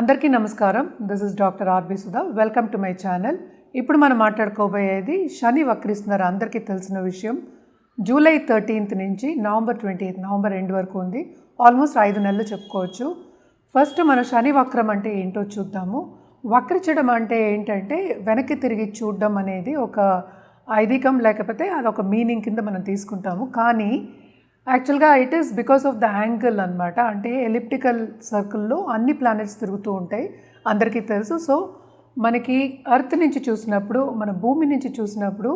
అందరికీ నమస్కారం. This is doctor R B Sudha. Welcome to my channel. ఇప్పుడు మనం మాట్లాడుకోబోయేది శని వక్రిస్తున్నారు, అందరికీ తెలిసిన విషయం. జూలై 13th నుంచి నవంబర్ 28th, నవంబర్ ఎండ్ వరకు ఉంది. ఆల్మోస్ట్ 5 నెలలు చెప్పుకోవచ్చు. ఫస్ట్ మనం శని వక్రం అంటే ఏంటో చూద్దాము. వక్రించడం అంటే ఏంటంటే వెనక్కి తిరిగి చూడడం అనేది ఒక ఐదీకం, లేకపోతే అదొక మీనింగ్ కింద మనం తీసుకుంటాము. కానీ యాక్చువల్గా it is because of the angle అనమాట. అంటే ఎలిప్టికల్ సర్కిల్లో అన్ని ప్లానెట్స్ తిరుగుతూ ఉంటాయి, అందరికీ తెలుసు. సో మనకి ఎర్త్ నుంచి చూసినప్పుడు, మన భూమి నుంచి చూసినప్పుడు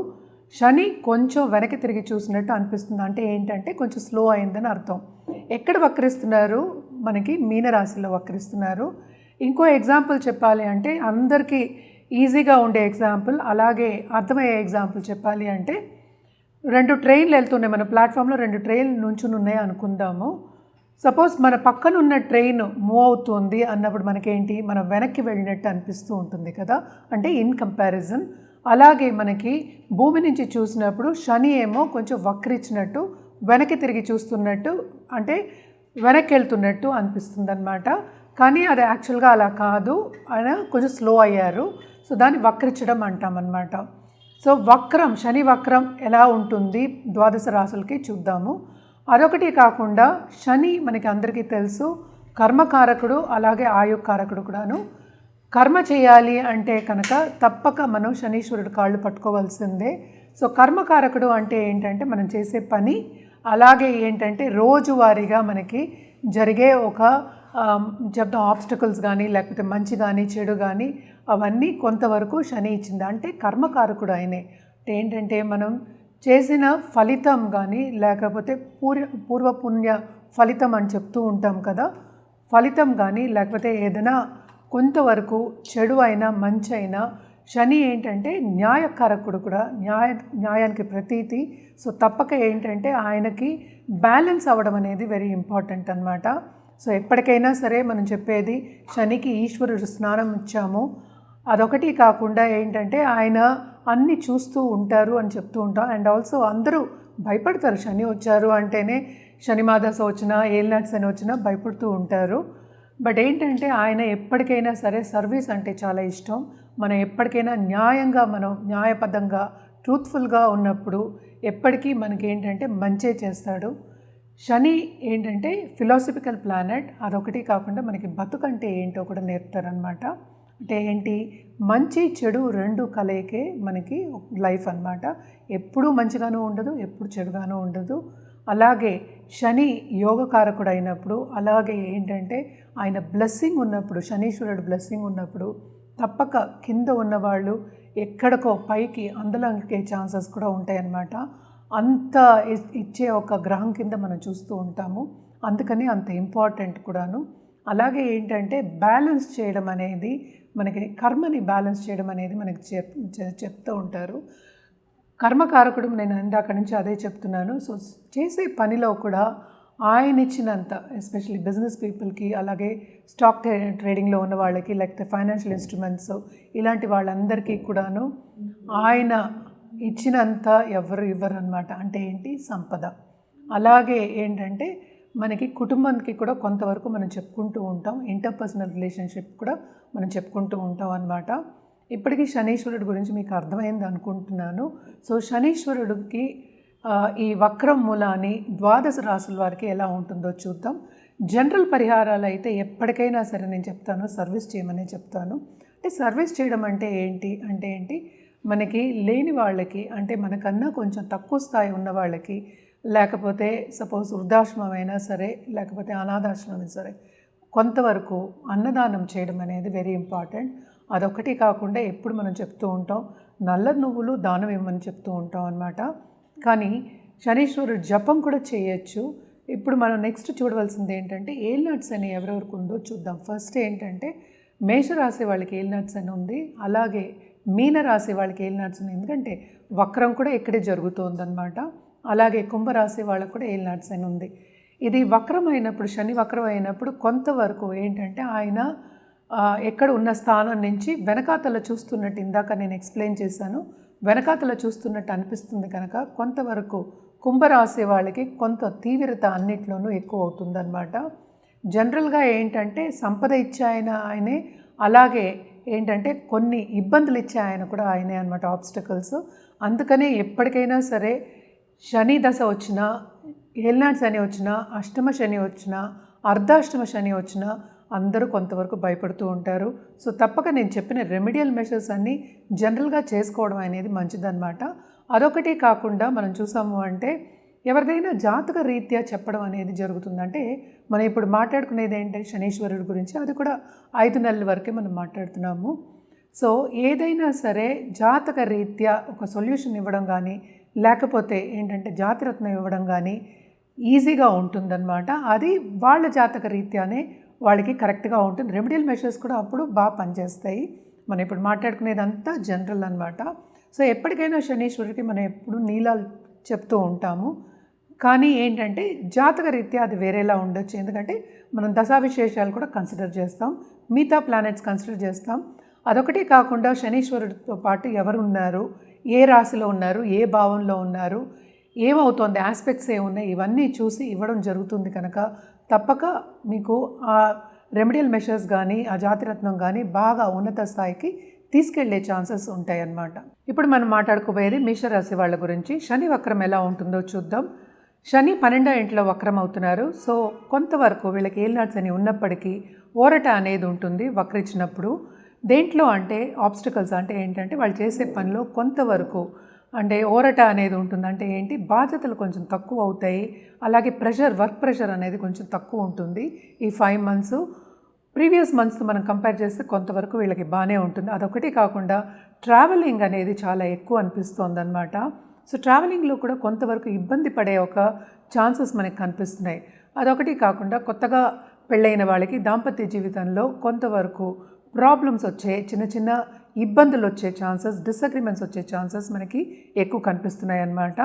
శని కొంచెం వెనక్కి తిరిగి చూసినట్టు అనిపిస్తుంది. అంటే ఏంటంటే కొంచెం స్లో అయిందని అర్థం. ఎక్కడ వక్రిస్తున్నారు? మనకి మీనరాశిలో వక్రిస్తున్నారు. ఇంకో ఎగ్జాంపుల్ చెప్పాలి అంటే, అందరికీ ఈజీగా ఉండే ఎగ్జాంపుల్, అలాగే అర్థమయ్యే ఎగ్జాంపుల్ చెప్పాలి అంటే, 2 ట్రైన్లు వెళ్తున్నాయి, మన ప్లాట్ఫామ్లో 2 ట్రైన్లు నుంచుని ఉన్నాయి అనుకుందాము. సపోజ్ మన పక్కన ఉన్న ట్రైన్ మూవ్ అవుతుంది అన్నప్పుడు మనకేంటి, మనం వెనక్కి వెళ్ళినట్టు అనిపిస్తూ ఉంటుంది కదా, అంటే ఇన్ కంపారిజన్. అలాగే మనకి భూమి నుంచి చూసినప్పుడు శని ఏమో కొంచెం వక్రించినట్టు, వెనక్కి తిరిగి చూస్తున్నట్టు, అంటే వెనక్కి వెళ్తున్నట్టు అనిపిస్తుంది అనమాట. కానీ అది యాక్చువల్గా అలా కాదు, ఆయన కొంచెం స్లో అయ్యారు. సో దాన్ని వక్రించడం అంటామన్నమాట. సో వక్రం, శని వక్రం ఎలా ఉంటుంది ద్వాదశ రాశులకి చూద్దాము. అదొకటి కాకుండా శని మనకి అందరికీ తెలుసు కర్మకారకుడు, అలాగే ఆయుకారకుడు కూడాను. కర్మ చేయాలి అంటే కనుక తప్పక మనం శనీశ్వరుడు కాళ్ళు పట్టుకోవాల్సిందే. సో కర్మకారకుడు అంటే ఏంటంటే మనం చేసే పని, అలాగే ఏంటంటే రోజువారీగా మనకి జరిగే ఒక చెప్తాం ఆబ్స్టకల్స్ కానీ, లేకపోతే మంచి కానీ చెడు కానీ, అవన్నీ కొంతవరకు శని ఇచ్చింది. అంటే కర్మకారకుడు ఆయనే. అంటే ఏంటంటే మనం చేసిన ఫలితం కానీ, లేకపోతే పూర్వపుణ్య ఫలితం అని చెప్తూ ఉంటాం కదా, ఫలితం కానీ, లేకపోతే ఏదైనా కొంతవరకు చెడు అయినా మంచి అయినా శని ఏంటంటే న్యాయకారకుడు కూడా, న్యాయానికి ప్రతీతి. సో తప్పక ఏంటంటే ఆయనకి బ్యాలెన్స్ అవ్వడం అనేది వెరీ ఇంపార్టెంట్ అనమాట. సో ఎప్పటికైనా సరే మనం చెప్పేది శనికి ఈశ్వరుడు స్నానం ఇచ్చాము. అదొకటి కాకుండా ఏంటంటే ఆయన అన్నీ చూస్తూ ఉంటారు అని చెప్తూ ఉంటాం. అండ్ ఆల్సో అందరూ భయపడతారు, శని వచ్చారు అంటేనే, శని మాదశ వచ్చినా, ఏలినాటి శని వచ్చినా భయపడుతూ ఉంటారు. బట్ ఏంటంటే ఆయన ఎప్పటికైనా సరే సర్వీస్ అంటే చాలా ఇష్టం. మనం ఎప్పటికైనా న్యాయంగా, మనం న్యాయబద్ధంగా, ట్రూత్ఫుల్గా ఉన్నప్పుడు ఎప్పటికీ మనకి ఏంటంటే మంచే చేస్తాడు. శని ఏంటంటే ఫిలాసఫికల్ ప్లానెట్. అదొకటి కాకుండా మనకి బతుకంటే ఏంటో కూడా నేర్పుతారనమాట. అంటే ఏంటి, మంచి చెడు 2 కలయికే మనకి లైఫ్ అనమాట. ఎప్పుడూ మంచిగానూ ఉండదు, ఎప్పుడు చెడుగానూ ఉండదు. అలాగే శని యోగకారకుడు అయినప్పుడు, అలాగే ఏంటంటే ఆయన బ్లెస్సింగ్ ఉన్నప్పుడు, శనీశ్వరుడు బ్లెస్సింగ్ ఉన్నప్పుడు తప్పక కింద ఉన్నవాళ్ళు ఎక్కడికో పైకి అందులోకే ఛాన్సెస్ కూడా ఉంటాయన్నమాట. అంత ఇచ్చే ఒక గ్రహం కింద మనం చూస్తూ ఉంటాము. అందుకని అంత ఇంపార్టెంట్ కూడాను. అలాగే ఏంటంటే బ్యాలెన్స్ చేయడం అనేది, మనకి కర్మని బ్యాలెన్స్ చేయడం అనేది మనకి చెప్తూ ఉంటారు. కర్మకారకుడు, నేను ఇందాక నుంచి అదే చెప్తున్నాను. సో చేసే పనిలో కూడా ఆయన ఇచ్చినంత, ఎస్పెషల్లీ బిజినెస్ పీపుల్కి, అలాగే స్టాక్ ట్రేడింగ్లో ఉన్న వాళ్ళకి, లేకపోతే ఫైనాన్షియల్ ఇన్స్ట్రుమెంట్స్ ఇలాంటి వాళ్ళందరికీ కూడాను ఆయన ఇచ్చినంత ఎవరు ఇవ్వరు అనమాట. అంటే ఏంటి, సంపద. అలాగే ఏంటంటే మనకి కుటుంబానికి కూడా కొంతవరకు మనం చెప్పుకుంటూ ఉంటాం, ఇంటర్పర్సనల్ రిలేషన్షిప్ కూడా మనం చెప్పుకుంటూ ఉంటాం అన్నమాట. ఇప్పటికీ శనీశ్వరుడు గురించి మీకు అర్థమైంది అనుకుంటున్నాను. సో శనీశ్వరుడికి ఈ వక్రం మూలాన్ని ద్వాదశ రాశుల వారికి ఎలా ఉంటుందో చూద్దాం. జనరల్ పరిహారాలు అయితే ఎప్పటికైనా సరే నేను చెప్తాను, సర్వీస్ చేయమని చెప్తాను. అంటే సర్వీస్ చేయడం అంటే ఏంటి, మనకి లేని వాళ్ళకి, అంటే మనకన్నా కొంచెం తక్కువ స్థాయి ఉన్న వాళ్ళకి, లేకపోతే సపోజ్ వృద్ధాశ్రమం అయినా సరే, లేకపోతే అనాథాశ్రమం అయినా సరే, కొంతవరకు అన్నదానం చేయడం అనేది వెరీ ఇంపార్టెంట్. అదొకటి కాకుండా ఎప్పుడు మనం చెప్తూ ఉంటాం, నల్ల నువ్వులు దానం ఇవ్వమని చెప్తూ ఉంటాం అన్నమాట. కానీ శనీశ్వరుడు జపం కూడా చేయొచ్చు. ఇప్పుడు మనం నెక్స్ట్ చూడవలసింది ఏంటంటే ఏలినాటి శని ఎవరెవరికి ఉందో చూద్దాం. ఫస్ట్ ఏంటంటే మేషరాశి వాళ్ళకి ఏలినాటి శని ఉంది, అలాగే మీనరాశి వాళ్ళకి ఏలినాటి శని, ఎందుకంటే వక్రం కూడా ఇక్కడే జరుగుతుందన్నమాట. అలాగే కుంభరాశి వాళ్ళకు కూడా ఏలినాటి శని ఉంది. ఇది వక్రం అయినప్పుడు, శని వక్రం అయినప్పుడు కొంతవరకు ఏంటంటే ఆయన ఎక్కడ ఉన్న స్థానం నుంచి వెనకాతల చూస్తున్నట్టు, ఇందాక నేను ఎక్స్ప్లెయిన్ చేశాను, వెనకాతల చూస్తున్నట్టు అనిపిస్తుంది కనుక కొంతవరకు కుంభరాశి వాళ్ళకి కొంత తీవ్రత అన్నిట్లోనూ ఎక్కువ అవుతుందన్నమాట. జనరల్గా ఏంటంటే సంపద ఇచ్చే ఆయనే, అలాగే ఏంటంటే కొన్ని ఇబ్బందులు ఇచ్చే ఆయన కూడా ఆయనే అనమాట, ఆబ్స్టకల్స్. అందుకనే ఎప్పటికైనా సరే శని దశ వచ్చినా, ఏలినాటి శని వచ్చినా, అష్టమ శని వచ్చినా, అర్ధాష్టమ శని వచ్చినా అందరూ కొంతవరకు భయపడుతూ ఉంటారు. సో తప్పక నేను చెప్పిన రెమెడియల్ మెషర్స్ అన్నీ జనరల్గా చేసుకోవడం అనేది మంచిదన్నమాట. అదొకటి కాకుండా మనం చూసాము అంటే ఎవరిదైనా జాతక రీత్యా చెప్పడం అనేది జరుగుతుందంటే, మనం ఇప్పుడు మాట్లాడుకునేది ఏంటంటే శనీశ్వరుడి గురించి, అది కూడా 5 నెలల వరకే మనం మాట్లాడుతున్నాము. సో ఏదైనా సరే జాతక రీత్యా ఒక సొల్యూషన్ ఇవ్వడం కానీ, లేకపోతే ఏంటంటే జాతిరత్నం ఇవ్వడం కానీ ఈజీగా ఉంటుందన్నమాట. అది వాళ్ళ జాతక రీత్యానే వాళ్ళకి కరెక్ట్గా ఉంటుంది. రెమెడియల్ మెషర్స్ కూడా అప్పుడు బాగా పనిచేస్తాయి. మనం ఇప్పుడు మాట్లాడుకునేదంతా జనరల్ అనమాట. సో ఎప్పటికైనా శనీశ్వరుడికి మనం ఎప్పుడు నీలాలు చెప్తూ ఉంటాము. కానీ ఏంటంటే జాతక రీత్యా అది వేరేలా ఉండొచ్చు. ఎందుకంటే మనం దశావిశేషాలు కూడా కన్సిడర్ చేస్తాం, మిగతా ప్లానెట్స్ కన్సిడర్ చేస్తాం. అదొకటి కాకుండా శనీశ్వరుడితో పాటు ఎవరున్నారు, ఏ రాశిలో ఉన్నారు, ఏ భావంలో ఉన్నారు, ఏమవుతోంది, ఆస్పెక్ట్స్ ఏమున్నాయి, ఇవన్నీ చూసి ఇవ్వడం జరుగుతుంది. కనుక తప్పక మీకు ఆ రెమెడియల్ మెషర్స్ కానీ ఆ జాతిరత్నం కానీ బాగా ఉన్నత స్థాయికి తీసుకెళ్లే ఛాన్సెస్ ఉంటాయి అన్నమాట. ఇప్పుడు మనం మాట్లాడుకోబోయేది మేషరాశి వాళ్ళ గురించి. శని వక్రం ఎలా ఉంటుందో చూద్దాం. శని 12వ ఇంట్లో వక్రం అవుతున్నారు. సో కొంతవరకు వీళ్ళకి ఏలినాటి శని ఉన్నప్పటికీ ఓరట అనేది ఉంటుంది వక్రించినప్పుడు. దేంట్లో అంటే ఆబ్స్టికల్స్ అంటే ఏంటంటే వాళ్ళు చేసే పనిలో కొంతవరకు అంటే ఓరట అనేది ఉంటుంది. అంటే ఏంటి, బాధ్యతలు కొంచెం తక్కువ అవుతాయి, అలాగే వర్క్ ప్రెషర్ అనేది కొంచెం తక్కువ ఉంటుంది ఈ 5 మంత్స్. ప్రీవియస్ మంత్స్తో మనం కంపేర్ చేస్తే కొంతవరకు వీళ్ళకి బాగానే ఉంటుంది. అదొకటి కాకుండా ట్రావెలింగ్ అనేది చాలా ఎక్కువ అనిపిస్తుంది అన్నమాట. సో ట్రావెలింగ్లో కూడా కొంతవరకు ఇబ్బంది పడే ఒక ఛాన్సెస్ మనకి కనిపిస్తున్నాయి. అదొకటి కాకుండా కొత్తగా పెళ్ళైన వాళ్ళకి దాంపత్య జీవితంలో కొంతవరకు ప్రాబ్లమ్స్ వచ్చే, చిన్న చిన్న ఇబ్బందులు వచ్చే ఛాన్సెస్, డిసగ్రిమెంట్స్ వచ్చే ఛాన్సెస్ మనకి ఎక్కువ కనిపిస్తున్నాయి అన్నమాట.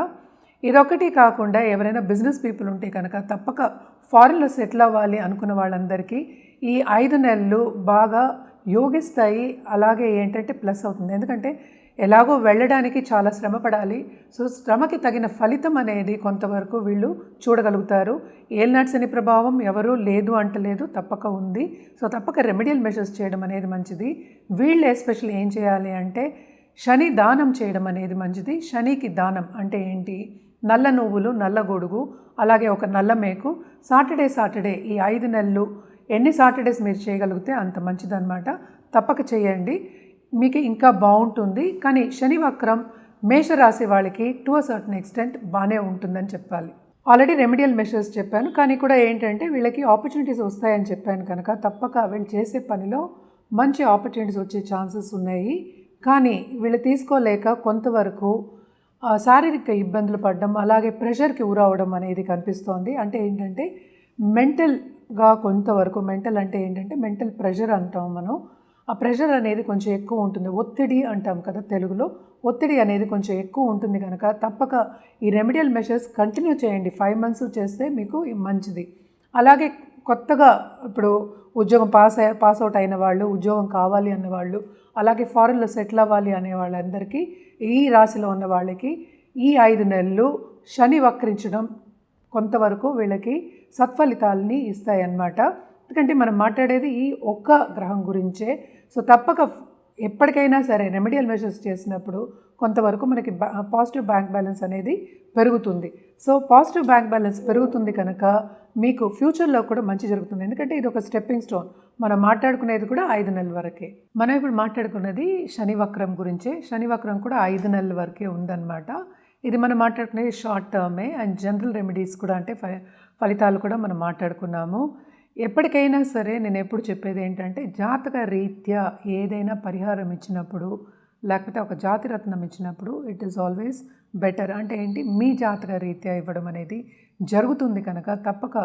ఇదొకటి కాకుండా ఎవరైనా బిజినెస్ పీపుల్ ఉంటే కనుక తప్పక ఫారిన్లో సెటిల్ అవ్వాలి అనుకున్న వాళ్ళందరికీ ఈ 5 నెలలు బాగా యోగిస్తాయి. అలాగే ఏంటంటే ప్లస్ అవుతుంది. ఎందుకంటే ఎలాగో వెళ్ళడానికి చాలా శ్రమ పడాలి. సో శ్రమకి తగిన ఫలితం అనేది కొంతవరకు వీళ్ళు చూడగలుగుతారు. ఏలినాటి శని ప్రభావం ఎవరూ లేదు అంటలేదు, తప్పక ఉంది. సో తప్పక రెమెడియల్ మెషర్స్ చేయడం అనేది మంచిది. వీళ్ళు ఎస్పెషల్లీ ఏం చేయాలి అంటే శని దానం చేయడం అనేది మంచిది. శనికి దానం అంటే ఏంటి, నల్ల నువ్వులు, నల్ల గొడుగు, అలాగే ఒక నల్ల మేకు సాటర్డే ఈ 5 నెలలు ఎన్ని సాటర్డేస్ మీరు చేయగలిగితే అంత మంచిదన్నమాట. తప్పక చేయండి, మీకు ఇంకా బాగుంటుంది. కానీ శని వక్రం మేషరాశి వాళ్ళకి టు అ సర్టన్ ఎక్స్టెంట్ బాగానే ఉంటుందని చెప్పాలి. ఆల్రెడీ రెమెడియల్ మెషర్స్ చెప్పాను, కానీ కూడా ఏంటంటే వీళ్ళకి ఆపర్చునిటీస్ వస్తాయని చెప్పాను కనుక తప్పక వీళ్ళు చేసే పనిలో మంచి ఆపర్చునిటీస్ వచ్చే ఛాన్సెస్ ఉన్నాయి. కానీ వీళ్ళు తీసుకోలేక కొంతవరకు శారీరక ఇబ్బందులు పడడం, అలాగే ప్రెషర్కి ఊరవడం అనేది కనిపిస్తోంది. అంటే ఏంటంటే మెంటల్గా కొంతవరకు, మెంటల్ అంటే ఏంటంటే మెంటల్ ప్రెషర్ అంటాం మనం. ఆ ప్రెషర్ అనేది కొంచెం ఎక్కువ ఉంటుంది. ఒత్తిడి అంటాం కదా తెలుగులో, ఒత్తిడి అనేది కొంచెం ఎక్కువ ఉంటుంది కనుక తప్పక ఈ రెమెడియల్ మెషర్స్ కంటిన్యూ చేయండి. 5 మంత్స్ చేస్తే మీకు మంచిది. అలాగే కొత్తగా ఇప్పుడు ఉద్యోగం పాస్ అవుట్ అయిన వాళ్ళు, ఉద్యోగం కావాలి అన్నవాళ్ళు, అలాగే ఫారెన్లో సెటిల్ అవ్వాలి అనే వాళ్ళందరికీ, ఈ రాశిలో ఉన్న వాళ్ళకి ఈ 5 నెలలు శని వక్రించడం కొంతవరకు వీళ్ళకి సత్ఫలితాలని ఇస్తాయన్నమాట. ఎందుకంటే మనం మాట్లాడేది ఈ ఒక్క గ్రహం గురించే. సో తప్పక ఎప్పటికైనా సరే రెమెడియల్ మెషర్స్ చేసినప్పుడు కొంతవరకు మనకి పాజిటివ్ బ్యాంక్ బ్యాలెన్స్ అనేది పెరుగుతుంది. సో పాజిటివ్ బ్యాంక్ బ్యాలెన్స్ పెరుగుతుంది కనుక మీకు ఫ్యూచర్లో కూడా మంచి జరుగుతుంది. ఎందుకంటే ఇది ఒక స్టెప్పింగ్ స్టోన్. మనం మాట్లాడుకునేది కూడా 5 నెలల వరకే. మనం ఇప్పుడు మాట్లాడుకున్నది శని వక్రం గురించే. శని వక్రం కూడా 5 నెలల వరకే ఉందన్నమాట. ఇది మనం మాట్లాడుకునేది షార్ట్ టర్మే. అండ్ జనరల్ రెమెడీస్ కూడా అంటే ఫలితాలు కూడా మనం మాట్లాడుకున్నాము. ఎప్పటికైనా సరే నేను ఎప్పుడు చెప్పేది ఏంటంటే జాతక రీత్యా ఏదైనా పరిహారం ఇచ్చినప్పుడు, లేకపోతే ఒక జాతిరత్నం ఇచ్చినప్పుడు ఇట్ ఈస్ ఆల్వేస్ బెటర్. అంటే ఏంటి, మీ జాతక రీత్యా ఇవ్వడం అనేది జరుగుతుంది కనుక తప్పక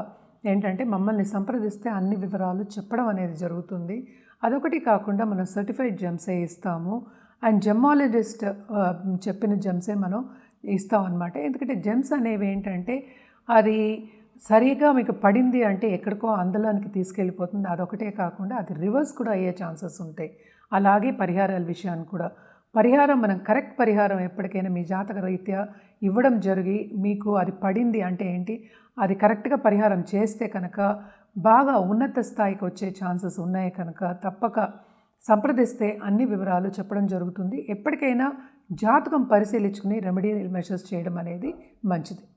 ఏంటంటే మమ్మల్ని సంప్రదిస్తే అన్ని వివరాలు చెప్పడం అనేది జరుగుతుంది. అదొకటి కాకుండా మనం సర్టిఫైడ్ జెమ్సే ఇస్తాము. అండ్ జెమ్మాలజిస్ట్ చెప్పిన జెమ్సే మనం ఇస్తాం అన్నమాట. ఎందుకంటే జెమ్స్ అనేవి ఏంటంటే అది సరిగా మీకు పడింది అంటే ఎక్కడికో అందులోనికి తీసుకెళ్ళిపోతుంది. అదొకటే కాకుండా అది రివర్స్ కూడా అయ్యే ఛాన్సెస్ ఉంటాయి. అలాగే పరిహారాల విషయాన్ని కూడా, పరిహారం మనం కరెక్ట్ పరిహారం ఎప్పటికైనా మీ జాతక రీత్యా ఇవ్వడం జరిగి మీకు అది పడింది అంటే ఏంటి, అది కరెక్ట్గా పరిహారం చేస్తే కనుక బాగా ఉన్నత స్థాయికి వచ్చే ఛాన్సెస్ ఉన్నాయి కనుక తప్పక సంప్రదిస్తే అన్ని వివరాలు చెప్పడం జరుగుతుంది. ఎప్పటికైనా జాతకం పరిశీలించుకుని రెమెడియల్ మెషర్స్ చేయడం అనేది మంచిది.